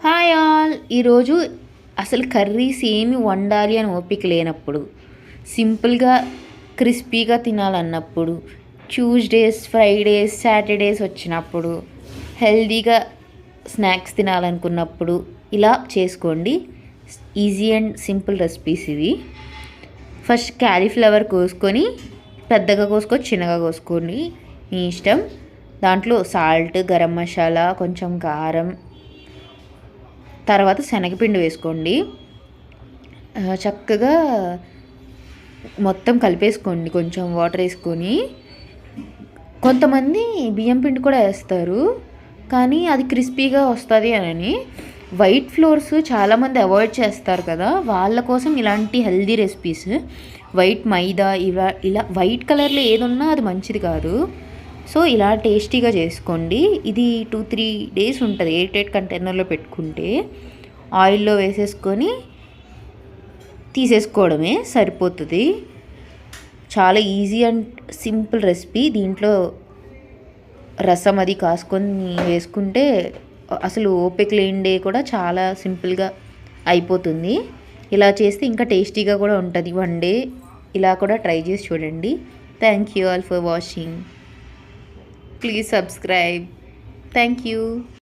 Hi all. ఈరోజు అసలు curries ఏమి వండాలి అని ఓపిక లేనప్పుడు, సింపుల్గా క్రిస్పీగా తినాలన్నప్పుడు, ట్యూస్డేస్ ఫ్రైడేస్ సాటర్డేస్ వచ్చినప్పుడు, హెల్దీగా స్నాక్స్ తినాలనుకున్నప్పుడు ఇలా చేసుకోండి. ఈజీ అండ్ సింపుల్ రెసిపీస్ ఇవి. ఫస్ట్ క్యాలీఫ్లవర్ కోసుకొని పెద్దగా కోసుకొని చిన్నగా కోసుకోండి, మీ ఇష్టం. దాంట్లో సాల్ట్, గరం మసాలా, కొంచెం కారం, తర్వాత శనగపిండి వేసుకోండి. చక్కగా మొత్తం కలిపేసుకోండి. కొంచెం వాటర్ వేసుకొని, కొంతమంది బియ్యం పిండి కూడా వేస్తారు, కానీ అది క్రిస్పీగా వస్తుంది అని. వైట్ ఫ్లోర్స్ చాలామంది అవాయిడ్ చేస్తారు కదా, వాళ్ళ కోసం ఇలాంటి హెల్దీ రెసిపీస్. వైట్ మైదా ఇలా వైట్ కలర్లో ఏదున్నా అది మంచిది కాదు. సో ఇలా టేస్టీగా చేసుకోండి. ఇది 2-3 డేస్ ఉంటుంది ఎయిర్ కంటైనర్లో పెట్టుకుంటే. ఆయిల్లో వేసేసుకొని తీసేసుకోవడమే సరిపోతుంది. చాలా ఈజీ అండ్ సింపుల్ రెసిపీ. దీంట్లో రసం అది కాసుకొని వేసుకుంటే అసలు ఓపిక లేని డే కూడా చాలా సింపుల్గా అయిపోతుంది. ఇలా చేస్తే ఇంకా టేస్టీగా కూడా ఉంటుంది. వన్ డే ఇలా కూడా ట్రై చేసి చూడండి. Thank you all for watching. Please subscribe. Thank you.